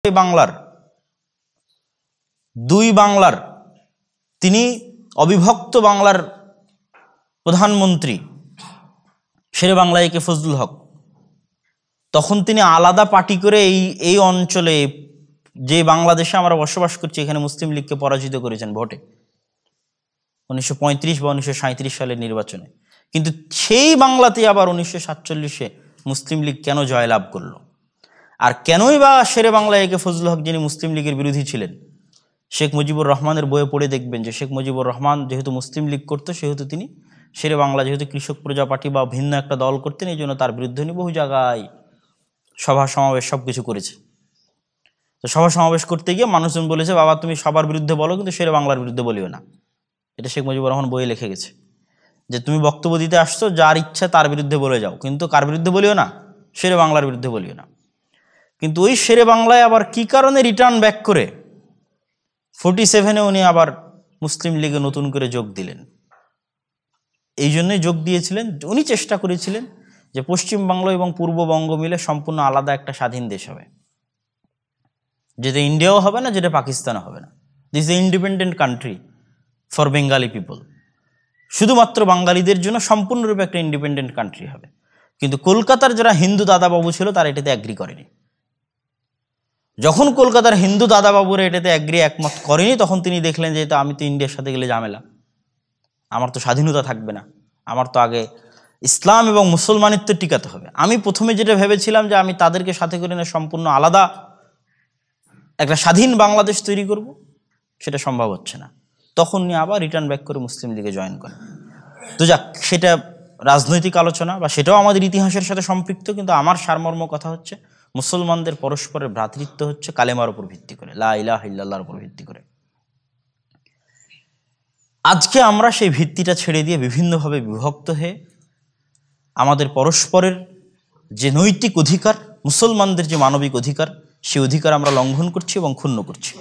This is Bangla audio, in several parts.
বাংলার দুই বাংলার তিনি অবিভক্ত বাংলার প্রধানমন্ত্রী শেরে বাংলা একে ফজলুল হক। তখন তিনি আলাদা পার্টি করে এই অঞ্চলে যে বাংলাদেশে আমরা বসবাস করছি এখানে মুসলিম লীগকে পরাজিত করেছেন ভোটে 1935 বা 1937 সালের নির্বাচনে। কিন্তু সেই বাংলাতে আবার 1947-এ মুসলিম লীগ কেন জয়লাভ করলো? আর কেনই বা শেরে বাংলা একে ফজলুল হক, যিনি মুসলিম লীগের বিরোধী ছিলেন, শেখ মুজিবুর রহমানের বইয়ে পড়ে দেখবেন যে শেখ মুজিবুর রহমান যেহেতু মুসলিম লীগ করতো সেহেতু তিনি শেরে বাংলা যেহেতু কৃষক প্রজা পার্টি বা ভিন্ন একটা দল করতেন, এই জন্য তার বিরুদ্ধে উনি বহু জায়গায় সভা সমাবেশ সব কিছু করেছে। তো সভা সমাবেশ করতে গিয়ে মানুষজন বলেছে, বাবা তুমি সবার বিরুদ্ধে বলো কিন্তু শেরে বাংলার বিরুদ্ধে বলিও না। এটা শেখ মুজিবুর রহমান বইয়ে লিখে গেছে যে তুমি বক্তব্য দিতে আসছো, যার ইচ্ছা তার বিরুদ্ধে বলে যাও, কিন্তু কার বিরুদ্ধে বলিও না? শেরে বাংলার বিরুদ্ধে বলিও না। কিন্তু ওই শেরে বাংলায় আবার কি কারণে রিটার্ন ব্যাক করে 47-এ উনি আবার মুসলিম লীগে নতুন করে যোগ দিলেন। এই জন্যই যোগ দিয়েছিলেন, উনি চেষ্টা করেছিলেন যে পশ্চিমবাংলা এবং পূর্ববঙ্গ মিলে সম্পূর্ণ আলাদা একটা স্বাধীন দেশ হবে, যেটা ইন্ডিয়াও হবে না, যেটা পাকিস্তানও হবে না। This is a independent country for Bengali people. শুধুমাত্র বাঙালিদের জন্য সম্পূর্ণরূপে একটা ইন্ডিপেন্ডেন্ট কান্ট্রি হবে। কিন্তু কলকাতার যারা হিন্দু দাদাবাবু ছিল তারা এটাতে অ্যাগ্রি করেনি। যখন কলকাতার হিন্দু দাদাবাবুরা এটাতে একমত করেনি, তখন তিনি দেখলেন যে আমি তো ইন্ডিয়ার সাথে গেলে ঝামেলা, আমার তো স্বাধীনতা থাকবে না, আমার তো আগে ইসলাম এবং মুসলমানিত্ব টিকাতে হবে। আমি প্রথমে যেটা ভেবেছিলাম যে আমি তাদেরকে সাথে করে নিয়ে সম্পূর্ণ আলাদা একটা স্বাধীন বাংলাদেশ তৈরি করব, সেটা সম্ভব হচ্ছে না। তখন উনি আবার রিটার্ন ব্যাক করে মুসলিম লীগে জয়েন করেন। তো যাক, সেটা রাজনৈতিক আলোচনা বা সেটাও আমাদের ইতিহাসের সাথে সম্পৃক্ত, কিন্তু আমার সারমর্ম কথা হচ্ছে মুসলমানদের পরস্পরের ভ্রাতৃত্ব হচ্ছে কালেমার উপর ভিত্তি করে, লা ইলাহা ইল্লাল্লাহর উপর ভিত্তি করে। আজকে আমরা সেই ভিত্তিটা ছেড়ে দিয়ে বিভিন্নভাবে বিভক্ত হয়ে আমাদের পরস্পরের যে নৈতিক অধিকার, মুসলমানদের যে মানবিক অধিকার, সেই অধিকার আমরা লঙ্ঘন করছি এবং ক্ষুণ্ণ করছি।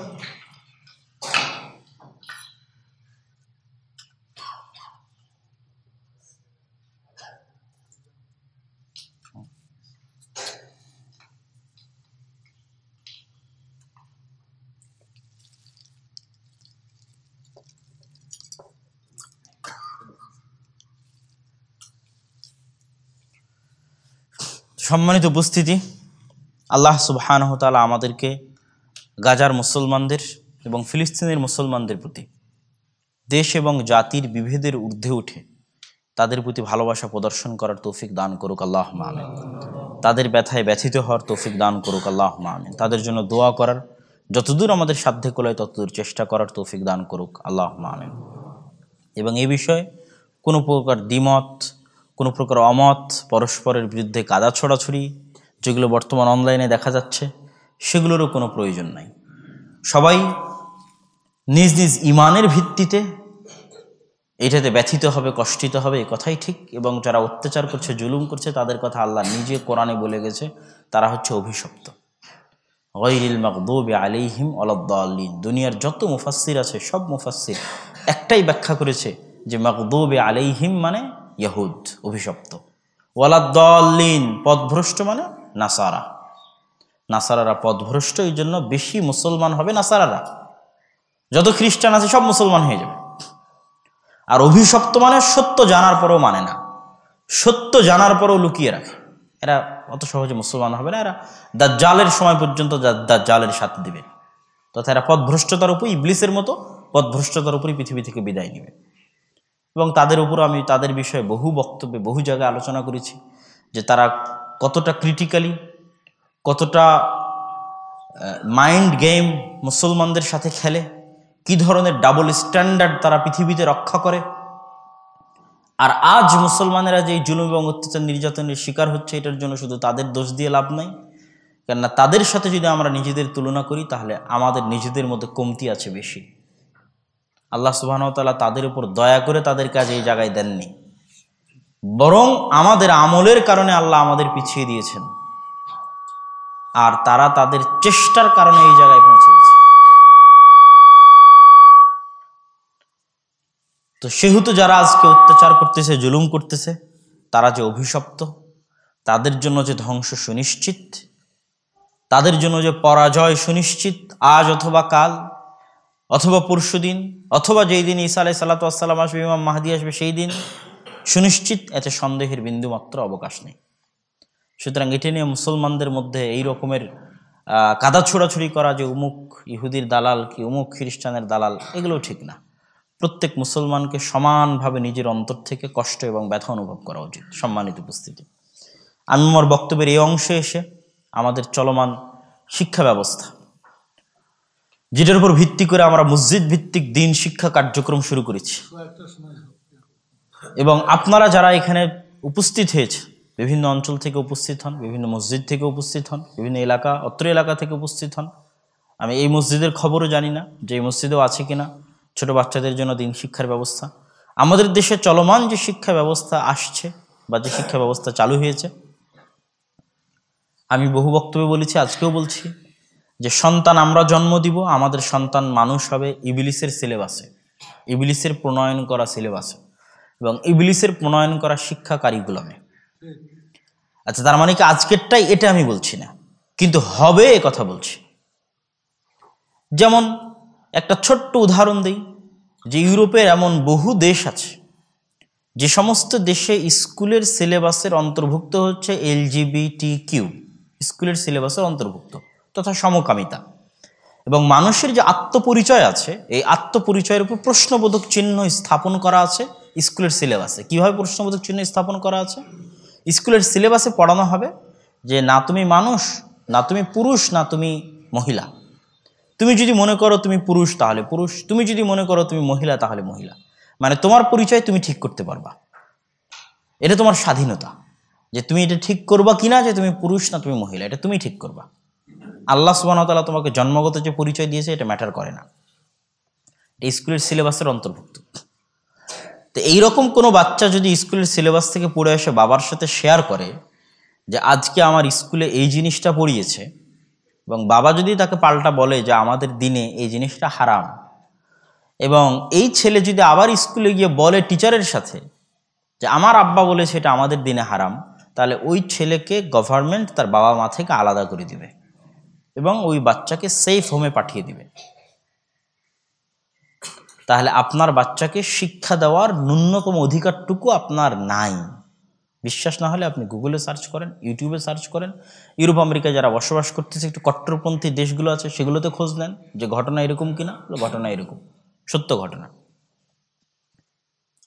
সম্মানিত উপস্থিতি, আল্লাহ সুবহানাহু ওয়া তাআলা আমাদেরকে গাজার মুসলমানদের এবং ফিলিস্তিনের মুসলমানদের প্রতি দেশ এবং জাতির বিভেদের ঊর্ধ্বে উঠে তাদের প্রতি ভালোবাসা প্রদর্শন করার তৌফিক দান করুক, আল্লাহুম্মা আমিন। তাদের ব্যথায় ব্যথিত হওয়ার তৌফিক দান করুক, আল্লাহুম্মা আমিন। তাদের জন্য দোয়া করার যতদূর আমাদের সাধ্যে কোলায় ততদূর চেষ্টা করার তৌফিক দান করুক, আল্লাহুম্মা আমিন। এবং এই বিষয়ে কোনো প্রকার দ্বিমত, কোনো প্রকার অমত, পরস্পরের বিরুদ্ধে কাদা ছড়াছড়ি যেগুলো বর্তমান অনলাইনে দেখা যাচ্ছে, সেগুলোরও কোনো প্রয়োজন নাই। সবাই নিজ নিজ ইমানের ভিত্তিতে এটাতে ব্যথিত হবে, কষ্টিত হবে, এই কথাই ঠিক। এবং যারা অত্যাচার করছে, জুলুম করছে, তাদের কথা আল্লাহ নিজে কোরআনে বলে গেছে, তারা হচ্ছে অভিশপ্ত। গায়রিল মাগদুবি আলাইহিম ওয়ালাদ-দাল্লিন। দুনিয়ার যত মুফাসসির আছে সব মুফাসসির একটাই ব্যাখ্যা করেছে যে মাগদুবি আলাইহিম মানে ইহুদ, অভিশপ্ত। ওয়ালাদ-দাল্লিন পথভ্রষ্ট মানে নাসারা। নাসারারা পথভ্রষ্ট, এই জন্য বেশি মুসলমান হবে নাসারারা। যত খ্রিস্টান আছে সব মুসলমান হয়ে যাবে। আর অভিশপ্ত মানে সত্য জানার পরেও মানে না, সত্য জানার পরেও লুকিয়ে রাখে। এরা অত সহজে মুসলমান হবে না, এরা দাজ্জালের সময় পর্যন্ত দাজ্জালের সাথে দিবে। তথা এরা পথভ্রষ্টতার উপর, ইবলিসের মতো পথভ্রষ্টতার উপরই পৃথিবী থেকে বিদায় নেবে। এবং তাদের উপর আমি তাদের বিষয়ে বহু বক্তব্যে বহু জায়গায় আলোচনা করেছি যে তারা কতটা ক্রিটিক্যালি, কতটা মাইন্ড গেম মুসলমানদের সাথে খেলে, কি ধরনের ডাবল স্ট্যান্ডার্ড তারা পৃথিবীতে রক্ষা করে। আর আজ মুসলমানেরা যে জুলুম এবং অত্যাচার নির্যাতনের শিকার হচ্ছে, এটার জন্য শুধু তাদের দোষ দিয়ে লাভ নাই। কেননা তাদের সাথে যদি আমরা নিজেদের তুলনা করি তাহলে আমাদের নিজেদের মধ্যে কমতি আছে বেশি। আল্লাহ সুবহানাহু ওয়া তাআলা তাদের উপর দয়া করে তাদের কাজে এই জায়গায় দেননি, বরং আমাদের আমলের কারণে আল্লাহ আমাদের পিছিয়ে দিয়েছেন, আর তারা তাদের চেষ্টার কারণে এই জায়গায় পৌঁছে গেছে। তো সেহেতু যারা আজকে অত্যাচার করতেছে, জুলুম করতেছে, তারা যে অভিশপ্ত, তাদের জন্য যে ধ্বংস সুনিশ্চিত, তাদের জন্য যে পরাজয় সুনিশ্চিত আজ অথবা কাল অথবা পরশুদিন অথবা যেই দিন ঈসা আলাইহিস সালাতু ওয়াস সালাম আসবে, ইমাম মাহদী আসবে, সেই দিন সুনিশ্চিত, এতে সন্দেহের বিন্দুমাত্র অবকাশ নেই। সুতরাং এটা নিয়ে মুসলমানদের মধ্যে এই রকমের কাদা ছোড়াছুড়ি করা যে অমুক ইহুদির দালাল কি অমুক খ্রিস্টানের দালাল, এগুলো ঠিক না। প্রত্যেক মুসলমানকে সমানভাবে নিজের অন্তর থেকে কষ্ট এবং ব্যথা অনুভব করা উচিত। সম্মানিত উপস্থিতি, আমি আমার বক্তব্যের এই অংশে এসে আমাদের চলমান শিক্ষা ব্যবস্থা, যেটার উপর ভিত্তি করে আমরা মসজিদ ভিত্তিক দিন শিক্ষা কার্যক্রম শুরু করেছি, এবং আপনারা যারা এখানে উপস্থিত হয়েছে, বিভিন্ন অঞ্চল থেকে উপস্থিত হন, বিভিন্ন মসজিদ থেকে উপস্থিত হন, বিভিন্ন এলাকা অত্র এলাকা থেকে উপস্থিত হন। আমি এই মসজিদের খবরও জানি না যে এই মসজিদেও আছে কিনা ছোট বাচ্চাদের জন্য দিন শিক্ষার ব্যবস্থা। আমাদের দেশে চলমান যে শিক্ষা ব্যবস্থা আসছে বা যে শিক্ষা ব্যবস্থা চালু হয়েছে, আমি বহু বক্তব্যে বলেছি, আজকেও বলছি, যে সন্তান আমরা জন্ম দিব, আমাদের সন্তান মানুষ হবে ইবলিসের সিলেবাসে, ইবলিসের প্রণয়ন করা সিলেবাসে এবং ইবলিসের প্রণয়ন করা শিক্ষা কারিকুলামে। আচ্ছা, তার মানে কি আজকেরটাই এটা আমি বলছি না, কিন্তু হবে এ কথা বলছি। যেমন একটা ছোট্ট উদাহরণ দিই, যে ইউরোপের এমন বহু দেশ আছে যে সমস্ত দেশে স্কুলের সিলেবাসের অন্তর্ভুক্ত হচ্ছে LGBTQ, স্কুলের সিলেবাসের অন্তর্ভুক্ত তথা সমকামিতা, এবং মানুষের যে আত্মপরিচয় আছে, এই আত্মপরিচয়ের উপর প্রশ্নবোধক চিহ্ন স্থাপন করা আছে স্কুলের সিলেবাসে। কিভাবে প্রশ্নবোধক চিহ্ন স্থাপন করা আছে? স্কুলের সিলেবাসে পড়ানো হবে যে না তুমি মানুষ, না তুমি পুরুষ, না তুমি মহিলা। তুমি যদি মনে করো তুমি পুরুষ তাহলে পুরুষ, তুমি যদি মনে করো তুমি মহিলা তাহলে মহিলা। মানে তোমার পরিচয় তুমি ঠিক করতে পারবা, এটা তোমার স্বাধীনতা, যে তুমি এটা ঠিক করবা কিনা যে তুমি পুরুষ না তুমি মহিলা, এটা তুমি ঠিক করবা। আল্লাহ সুবহানাহু ওয়া তাআলা তোমাকে জন্মগত যে পরিচয় দিয়েছে এটা ম্যাটার করে না, এটা স্কুলের সিলেবাসের অন্তর্ভুক্ত। তো এইরকম কোনো বাচ্চা যদি স্কুলের সিলেবাস থেকে পড়ে এসে বাবার সাথে শেয়ার করে যে আজকে আমার স্কুলে এই জিনিসটা পড়িয়েছে, এবং বাবা যদি তাকে পাল্টা বলে যে আমাদের দিনে এই জিনিসটা হারাম, এবং এই ছেলে যদি আবার স্কুলে গিয়ে বলে টিচারের সাথে যে আমার আব্বা বলেছে এটা আমাদের দিনে হারাম, তাহলে ওই ছেলেকে গভর্নমেন্ট তার বাবা মা থেকে আলাদা করে দিবে এবং ওই বাচ্চাকে সেফ হোমে পাঠিয়ে দিবে। তাহলে আপনার বাচ্চাকে শিক্ষা দেওয়ার ন্যূনতম অধিকারটুকু আপনার নাই। বিশ্বাস না হলে আপনি গুগলে সার্চ করেন, ইউটিউবে সার্চ করেন, ইউরোপ আমেরিকায় যারা বসবাস করতেছে একটু কট্টরপন্থী দেশগুলো আছে সেগুলোতে খোঁজ নেন যে ঘটনা এরকম কিনা। ঘটনা এরকম, সত্য ঘটনা,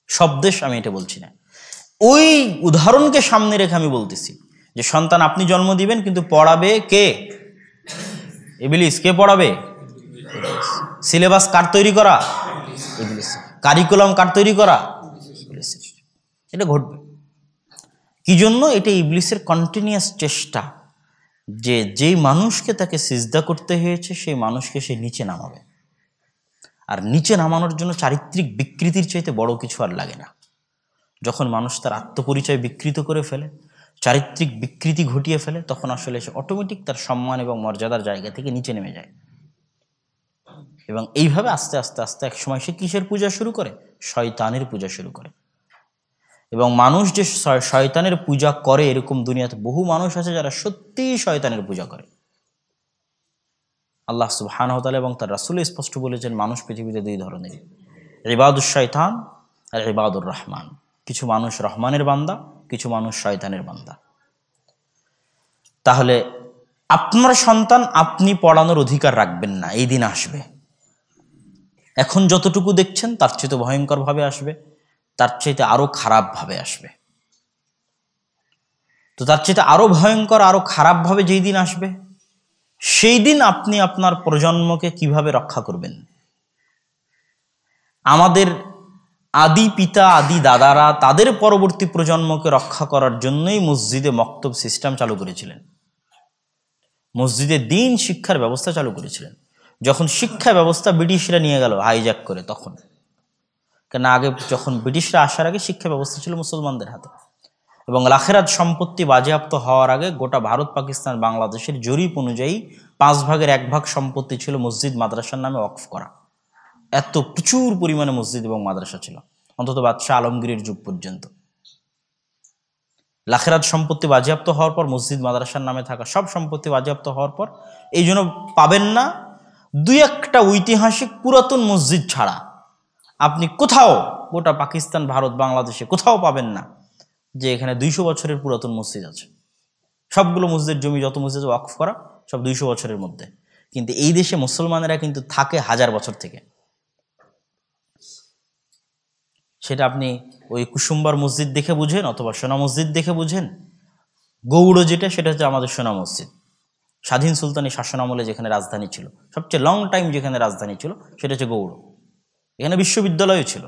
সব দেশ আমি এটা বলছি না। ওই উদাহরণকে সামনে রেখে আমি বলতেছি যে সন্তান আপনি জন্ম দিবেন, কিন্তু পড়াবে কে? ইবলিস। কে পড়াবে? সিলেবাস কার তৈরি করা? ইবলিস। কারিকুলাম কার তৈরি করা? ইবলিসের। এটা ঘটবে কি জন্য? এটা ইবলিসের কন্টিনিউয়াস চেষ্টা যে যেই মানুষকে তাকে সিজদা করতে হয়েছে সেই মানুষকে সে নিচে নামাবে। আর নিচে নামানোর জন্য চারিত্রিক বিকৃতির চাইতে বড় কিছু আর লাগে না। যখন মানুষ তার আত্মপরিচয় বিকৃত করে ফেলে, চারিত্রিক বিকৃতি ঘটিয়ে ফেলে, তখন আসলে সে অটোমেটিক তার সম্মান এবং মর্যাদার জায়গা থেকে নিচে নেমে যায়। এবং এইভাবে আস্তে আস্তে আস্তে এক সময় সে কিসের পূজা শুরু করে? শয়তানের পূজা শুরু করে। এবং মানুষ যে শয়তানের পূজা করে, এরকম দুনিয়াতে বহু মানুষ আছে যারা সত্যিই শয়তানের পূজা করে। আল্লাহ সুবহানাহু ওয়া তাআলা এবং তার রাসূল স্পষ্ট বলেছেন মানুষ পৃথিবীতে দুই ধরনের, ইবাদুশ শয়তান আর ইবাদুর রহমান। কিছু মানুষ রহমানের বান্দা, কিছু মানুষ শয়তানের বান্দা। তাহলে আপনার সন্তান আপনি পড়ানোর অধিকার রাখবেন না, এই দিন আসবে। এখন যতটুকু দেখছেন তার চেয়ে ভয়ঙ্করভাবে আসবে, তার চাইতে আরো খারাপভাবে আসবে। তো তার চাইতে আরো ভয়ঙ্কর, আরো খারাপভাবে যেই দিন আসবে, সেই দিন আপনি আপনার প্রজন্মকে কিভাবে রক্ষা করবেন? আমাদের আদি পিতা, আদি দাদারা তাদের পরবর্তী প্রজন্মকে রক্ষা করার জন্যই মসজিদে মক্তব সিস্টেম চালু করেছিলেন, মসজিদে দিন শিক্ষার ব্যবস্থা চালু করেছিলেন। যখন শিক্ষা ব্যবস্থা ব্রিটিশরা নিয়ে গেল হাইজ্যাক করে, তখন, কেন আগে যখন ব্রিটিশরা আসার আগে শিক্ষা ব্যবস্থা ছিল মুসলমানদের হাতে, এবং আখিরাত সম্পত্তি বাজেয়াপ্ত হওয়ার আগে গোটা ভারত, পাকিস্তান, বাংলাদেশের জরিপ অনুযায়ী 5 ভাগের 1 ভাগ সম্পত্তি ছিল মসজিদ মাদ্রাসার নামে ওয়াকফ করা। এত প্রচুর পরিমাণে মসজিদ এবং মাদ্রাসা ছিল, অন্তত বাদশাহ আলমগীরের যুগ পর্যন্ত। লাখেরাত সম্পত্তি বাজেয়াপ্ত হওয়ার পর, মসজিদ মাদ্রাসার নামে থাকা সব সম্পত্তি বাজেয়াপ্ত হওয়ার পর, এই জন্য পাবেন না দুই একটা ঐতিহাসিক পুরাতন মসজিদ ছাড়া আপনি কোথাও গোটা পাকিস্তান, ভারত, বাংলাদেশে কোথাও পাবেন না যে এখানে 200 বছরের পুরাতন মসজিদ আছে। সবগুলো মসজিদের জমি, যত মসজিদ ওয়াকফ করা, সব 200 বছরের মধ্যে। কিন্তু এই দেশে মুসলমানেরা কিন্তু থাকে 1000 বছর থেকে। সেটা আপনি ওই কুসুম্বার মসজিদ দেখে বুঝেন, অথবা সোনা মসজিদ দেখে বুঝেন। গৌড় যেটা, সেটা হচ্ছে আমাদের সোনা মসজিদ। স্বাধীন সুলতানি শাসন আমলে যেখানে রাজধানী ছিল, সবচেয়ে লং টাইম যেখানে রাজধানী ছিল, সেটা হচ্ছে গৌড়। এখানে বিশ্ববিদ্যালয়ও ছিল।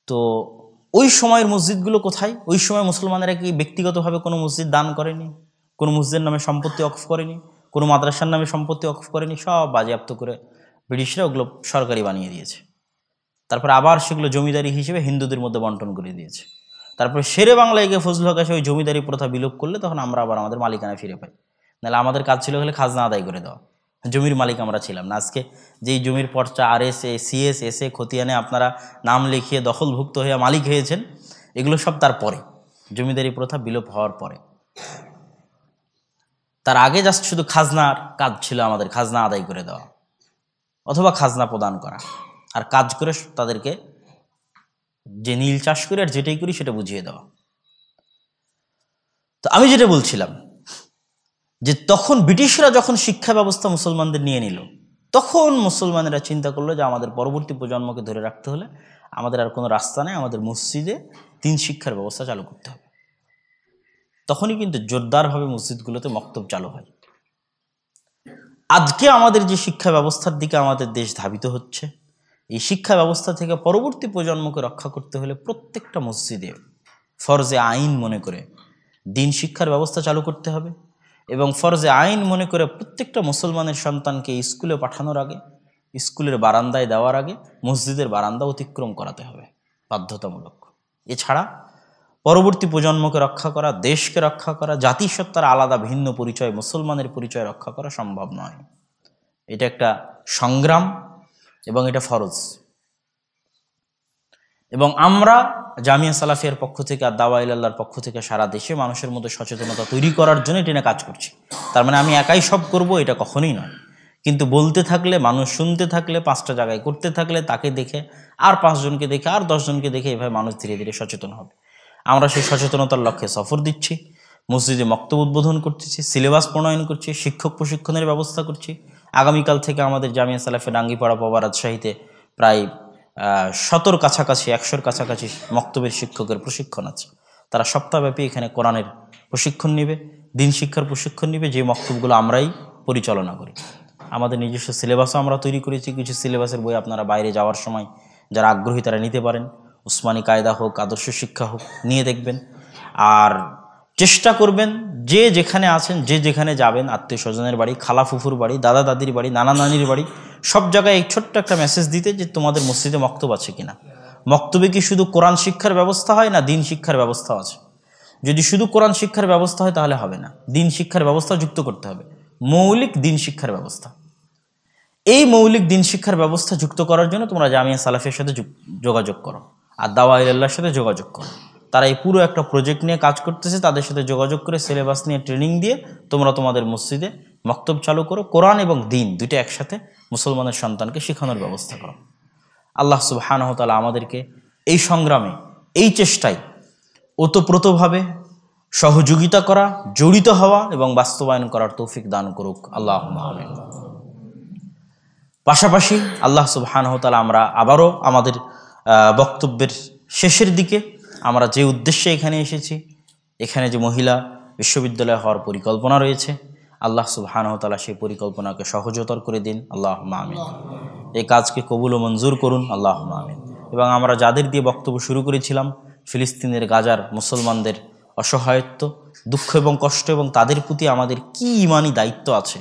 তো ওই সময়ের মসজিদগুলো কোথায়? ওই সময় মুসলমানেরা কি ব্যক্তিগতভাবে কোনো মসজিদ দান করেনি, কোনো মসজিদের নামে সম্পত্তি ওয়াকফ করেনি, কোনো মাদ্রাসার নামে সম্পত্তি ওয়াকফ করেনি? সব বাজেয়াপ্ত করে ব্রিটিশরা ওগুলো সরকারি বানিয়ে দিয়েছে। তারপর আবার সেগুলো জমিদারি হিসেবে হিন্দুদের মধ্যে বন্টন করে দিয়েছে। তারপরে শেরে বাংলায় গিয়ে ফজলুল হক এসে ওই জমিদারি প্রথা বিলোপ করলে তখন আমরা আবার আমাদের মালিকানা ফিরে পাই। নাহলে আমাদের কাজ ছিল হলে খাজনা আদায় করে দেওয়া, জমির মালিক আমরা ছিলাম না। আজকে যেই জমির পর্চা RSA, CS, SA খতিয়ানে আপনারা নাম লিখিয়ে দখলভুক্ত হয়ে মালিক হয়েছেন, এগুলো সব তারপরে, জমিদারি প্রথা বিলোপ হওয়ার পরে। তার আগে জাস্ট শুধু খাজনার কাজ ছিল আমাদের, খাজনা আদায় করে দেওয়া অথবা খাজনা প্রদান করা, আর কাজ করে তাদেরকে যে নীল চাষ করি আর যেটাই করি সেটা বুঝিয়ে দেওয়া। তো আমি যেটা বলছিলাম যে তখন ব্রিটিশরা যখন শিক্ষা ব্যবস্থা মুসলমানদের নিয়ে নিল, তখন মুসলমানেরা চিন্তা করলো যে আমাদের পরবর্তী প্রজন্মকে ধরে রাখতে হলে আমাদের আর কোনো রাস্তা নেই, আমাদের মসজিদে দিন শিক্ষার ব্যবস্থা চালু করতে হবে। তখনই কিন্তু জোরদারভাবে মসজিদগুলোতে মক্তব চালু হয়। আজকে আমাদের যে শিক্ষা ব্যবস্থার দিকে আমাদের দেশ ধাবিত হচ্ছে, এই শিক্ষা ব্যবস্থা থেকে পরবর্তী প্রজন্মকে রক্ষা করতে হলে প্রত্যেকটা মসজিদে ফরজে আইন মনে করে দিন শিক্ষার ব্যবস্থা চালু করতে হবে, এবং ফরজে আইন মনে করে প্রত্যেকটা মুসলমানের সন্তানকে স্কুলে পাঠানোর আগে, স্কুলের বারান্দায় দেওয়ার আগে মসজিদের বারান্দা অতিক্রম করাতে হবে, বাধ্যতামূলক। এছাড়া পরবর্তী প্রজন্মকে রক্ষা করা, দেশকে রক্ষা করা, জাতিসত্তার আলাদা ভিন্ন পরিচয়, মুসলমানের পরিচয় রক্ষা করা সম্ভব নয়। এটা একটা সংগ্রাম এবং এটা ফরজ। এবং আমরা জামিয়া সালাফিয়ার পক্ষ থেকে আর দাওয়া ইলাল্লাহর পক্ষ থেকে সারা দেশে মানুষের মধ্যে সচেতনতা তৈরি করার জন্য এটা কাজ করছি। তার মানে আমি একাই সব করব, এটা কখনোই নয়। কিন্তু বলতে থাকলে, মানুষ শুনতে থাকলে, 5টা জায়গায় করতে থাকলে, তাকে দেখে আর 5 জনকে দেখে আর 10 জনকে দেখে এভাবে মানুষ ধীরে ধীরে সচেতন হবে। আমরা সেই সচেতনতার লক্ষ্যে সফর দিচ্ছি, মসজিদে মক্তব উদ্বোধন করতেছি, সিলেবাস প্রণয়ন করছি, শিক্ষক প্রশিক্ষণের ব্যবস্থা করছি। আগামীকাল থেকে আমাদের জামিয়া সালাফে ডাঙ্গিপাড়া, পাবা, রাজশাহীতে প্রায় 100 কাছাকাছি, 100-র কাছাকাছি মক্তবের শিক্ষকের প্রশিক্ষণ আছে। তারা সপ্তাহব্যাপী এখানে কোরআনের প্রশিক্ষণ নেবে, দিন শিক্ষার প্রশিক্ষণ নেবে, যে মক্তবগুলো আমরাই পরিচালনা করি। আমাদের নিজস্ব সিলেবাসও আমরা তৈরি করেছি। কিছু সিলেবাসের বই আপনারা বাইরে যাওয়ার সময় যারা আগ্রহী তারা নিতে পারেন। উসমানী কায়দা হোক, আদর্শ শিক্ষা হোক, নিয়ে দেখবেন। আর চেষ্টা করবেন যে যেখানে আছেন, যে যেখানে যাবেন, আত্মীয় স্বজনের বাড়ি, খালা ফুফুর বাড়ি, দাদা দাদির বাড়ি, নানা নানির বাড়ি, সব জায়গায় এই ছোট্ট একটা মেসেজ দিতে যে তোমাদের মসজিদে মক্তব আছে কিনা। মক্তবে কি শুধু কোরআন শিক্ষার ব্যবস্থা হয় না, দিন শিক্ষার ব্যবস্থা আছে? যদি শুধু কোরআন শিক্ষার ব্যবস্থা হয় তাহলে হবে না, দিন শিক্ষার ব্যবস্থা যুক্ত করতে হবে, মৌলিক দিন শিক্ষার ব্যবস্থা। এই মৌলিক দিন শিক্ষার ব্যবস্থা যুক্ত করার জন্য তোমরা জামিয়া সালাফির সাথে যোগাযোগ করো আর দাওয়া ইলাল্লাহর সাথে যোগাযোগ করো। তারা এই পুরো একটা প্রজেক্ট নিয়ে কাজ করতেছে। তাদের সাথে যোগাযোগ করে সিলেবাস নিয়ে ট্রেনিং দিয়ে তোমরা তোমাদের মসজিদে মক্তব চালু করো। কোরআন এবং দিন দুইটা একসাথে মুসলমানের সন্তানকে শেখানোর ব্যবস্থা করো। আল্লাহ সুবহানাহু ওয়া তাআলা আমাদেরকে এই সংগ্রামে, এই চেষ্টায় ওতপ্রোতভাবে সহযোগিতা করা, জড়িত হওয়া এবং বাস্তবায়ন করার তৌফিক দান করুক। আল্লাহুম্মা আমিন। পাশাপাশি আল্লাহ সুবহানাহু ওয়া তাআলা, আমরা আবারও আমাদের বক্তব্যের শেষের দিকে আমরা যে উদ্দেশ্যে এখানে এসেছি, এখানে যে মহিলা বিশ্ববিদ্যালয় হওয়ার পরিকল্পনা রয়েছে, আল্লাহ সুবহানাহু ওয়া তাআলা সেই পরিকল্পনাকে সহজতর করে দিন। আল্লাহুম্মা আমিন। এই কাজকে কবুল ও মঞ্জুর করুন। আল্লাহুম্মা আমিন। এবং আমরা যাদের দিয়ে বক্তব্য শুরু করেছিলাম, ফিলিস্তিনের গাজার মুসলমানদের অসহায়ত্ব, দুঃখ এবং কষ্ট, এবং তাদের প্রতি আমাদের কি ইমানি দায়িত্ব আছে,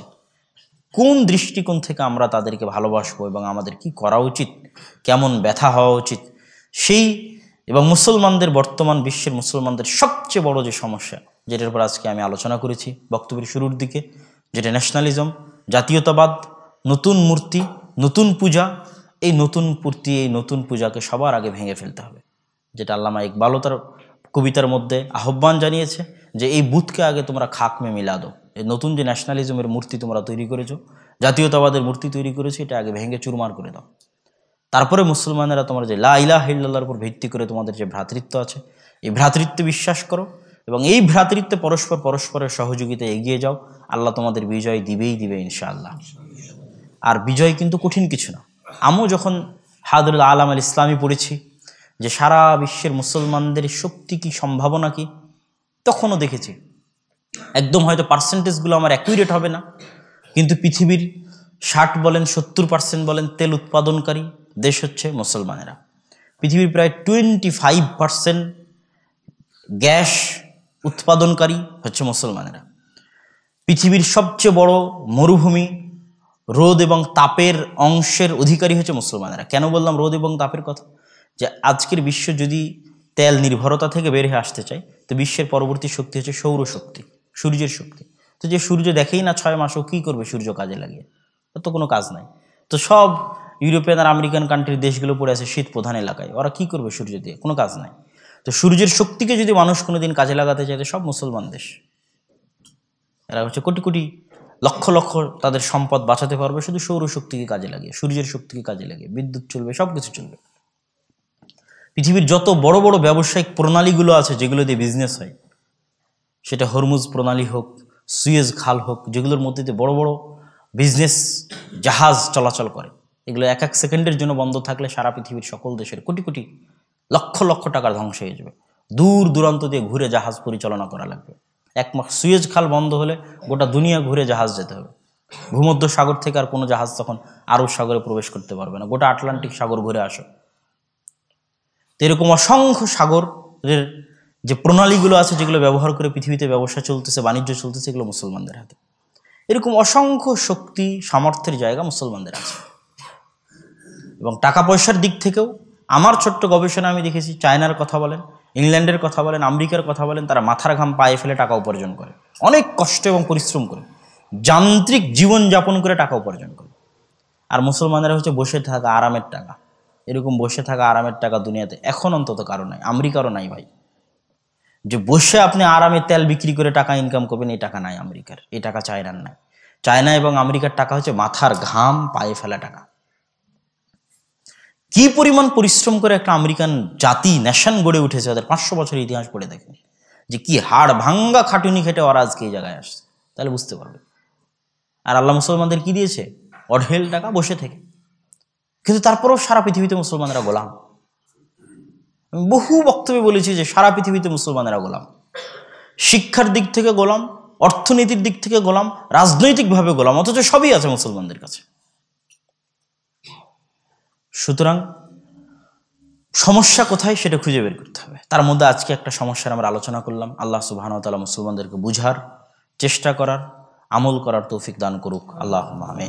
কোন দৃষ্টিকোণ থেকে আমরা তাদেরকে ভালোবাসবো এবং আমাদের কি করা উচিত, কেমন ব্যথা হওয়া উচিত, সেই এবং মুসলমানদের, বর্তমান বিশ্বের মুসলমানদের সবচেয়ে বড় যে সমস্যা, যেটার উপর আজকে আমি আলোচনা করেছি বক্তব্যের শুরুর দিকে, যেটা ন্যাশনালিজম, জাতীয়তাবাদ, নতুন মূর্তি, নতুন পূজা, এই নতুন মূর্তি, এই নতুন পূজাকে সবার আগে ভেঙে ফেলতে হবে। যেটা আল্লামা ইকবালও তার কবিতার মধ্যে আহ্বান জানিয়েছে যে এই বুথকে আগে তোমরা খাক মে মিলা দাও। এই নতুন যে ন্যাশনালিজমের মূর্তি তোমরা তৈরি করেছো, জাতীয়তাবাদের মূর্তি তৈরি করেছো, এটা আগে ভেঙে চুরমার করে দাও। তারপরে মুসলমানেরা তোমার যে লা ইলাহা ইল্লাল্লাহর উপর ভিত্তি করে তোমাদের যে ভ্রাতৃত্ব আছে, এই ভ্রাতৃত্বে বিশ্বাস করো এবং এই ভ্রাতৃত্বে পরস্পরের সহযোগিতায় এগিয়ে যাও। আল্লাহ তোমাদের বিজয় দিবেই দিবে ইনশাআল্লাহ। আর বিজয় কিন্তু কঠিন কিছু না। আমিও যখন হাদরুল আলাম আল ইসলামী পড়েছি যে সারা বিশ্বের মুসলমানদের শক্তি কি, সম্ভাবনা কি, তখনও দেখেছি একদম হয়তো পার্সেন্টেজগুলো আমার অ্যাকুরেট হবে না, কিন্তু পৃথিবীর 60 বলেন 70% বলেন তেল উৎপাদনকারী দেশ হচ্ছে মুসলমানেরা। পৃথিবীর প্রায় 25% গ্যাস উৎপাদনকারী হচ্ছে মুসলমানেরা। পৃথিবীর সবচেয়ে বড় মরুভূমি, রোদ এবং তাপের অংশের অধিকারী হচ্ছে মুসলমানেরা। কেন বললাম রোদ এবং তাপের কথা? যে আজকের বিশ্ব যদি তেল নির্ভরতা থেকে বের হয়ে আসতে চায়, তো বিশ্বের পরবর্তী শক্তি হচ্ছে সৌরশক্তি, সূর্যের শক্তি। তো যে সূর্য দেখেই না 6 মাসও কী করবে সূর্য কাজে লাগিয়ে? তো কোনো কাজ নাই। তো সব ইউরোপিয়ান আর আমেরিকান কান্ট্রির দেশগুলো পড়ে আছে শীত প্রধান এলাকায়, ওরা কি করবে সূর্য দিয়ে? কোনো কাজ নাই। তো সূর্যের শক্তিকে যদি মানুষ কোনোদিন কাজে লাগাতে চায়, তো সব মুসলমান দেশ, এরা হচ্ছে কোটি কোটি লক্ষ লক্ষ তাদের সম্পদ বাঁচাতে পারবে শুধু সৌরশক্তিকে কাজে লাগিয়ে, সূর্যের শক্তিকে কাজে লাগিয়ে। বিদ্যুৎ চলবে, সব কিছু চলবে। পৃথিবীর যত বড় বড় ব্যবসায়িক প্রণালীগুলো আছে যেগুলো দিয়ে বিজনেস হয়, সেটা হরমুজ প্রণালী হোক, সুয়েজ খাল হোক, যেগুলোর মধ্যে দিয়ে বড় বড় বিজনেস জাহাজ চলাচল করে, এগুলো এক এক সেকেন্ডের জন্য বন্ধ থাকলে সারা পৃথিবীর সকল দেশের কোটি কোটি লক্ষ লক্ষ টাকার ধ্বংস হয়ে যাবে। দূর দূরান্ত দিয়ে ঘুরে জাহাজ পরিচালনা করা লাগবে। এক মাস সুয়েজ খাল বন্ধ হলে গোটা দুনিয়া ঘুরে জাহাজ যেতে হবে। ভূমধ্য সাগর থেকে আর কোনো জাহাজ তখন আরব সাগরে প্রবেশ করতে পারবে না। গোটা আটলান্টিক সাগর ঘুরে আসো। তো এরকম অসংখ্য সাগরের যে প্রণালীগুলো আছে, যেগুলো ব্যবহার করে পৃথিবীতে ব্যবসা চলতেছে, বাণিজ্য চলতেছে, এগুলো মুসলমানদের হাতে। এরকম অসংখ্য শক্তি সামর্থ্যের জায়গা মুসলমানদের আছে। এবং টাকা পয়সার দিক থেকেও আমার ছোট্ট গবেষণা আমি দেখেছি, চায়নার কথা বলেন, ইংল্যান্ডের কথা বলেন, আমেরিকার কথা বলেন, তারা মাথার ঘাম পায়ে ফেলে টাকা উপার্জন করে, অনেক কষ্ট এবং পরিশ্রম করে, যান্ত্রিক জীবন যাপন করে টাকা উপার্জন করে। আর মুসলমানেরা হচ্ছে বসে থাকা আরামের টাকা। এরকম বসে থাকা আরামের টাকা দুনিয়াতে এখন অন্তত কারো নাই, আমেরিকারও নাই ভাই। যে বসে আপনি আরামে তেল বিক্রি করে টাকা ইনকাম করবেন, এই টাকা নাই আমেরিকার, এই টাকা চায়নার নাই। চায়না এবং আমেরিকার টাকা হচ্ছে মাথার ঘাম পায়ে ফেলা টাকা। কি পরিমাণ পরিশ্রম করে একটা আমেরিকান জাতি, ন্যাশন গড়ে উঠেছে, ওদের 500 বছরের ইতিহাস পড়ে দেখেন যে কি হাড় ভাঙ্গা খাটুনি খেটে ওরা আজকে এই জায়গায় আসছে, তাহলে বুঝতে পারবে। আর আল্লাহ মুসলমানদের কি দিয়েছে? অঢেল টাকা বসে থেকে। কিন্তু তারপরেও সারা পৃথিবীতে মুসলমানেরা গোলাম। আমি বহু বক্তব্যে বলেছি যে সারা পৃথিবীতে মুসলমানেরা গোলাম। শিক্ষার দিক থেকে গোলাম, অর্থনীতির দিক থেকে গোলাম, রাজনৈতিকভাবে গোলাম, অথচ সবই আছে মুসলমানদের কাছে। সুতরাং সমস্যা কোথায় সেটা খুঁজে বের করতে হবে। তার মধ্যে আজকে একটা সমস্যার আমরা আলোচনা করলাম। আল্লাহ সুবহানাহু ওয়া তাআলা মুসলমানদেরকে বুঝার, চেষ্টা করার, আমল করার তৌফিক দান করুক। আল্লাহুম্মা আমিন।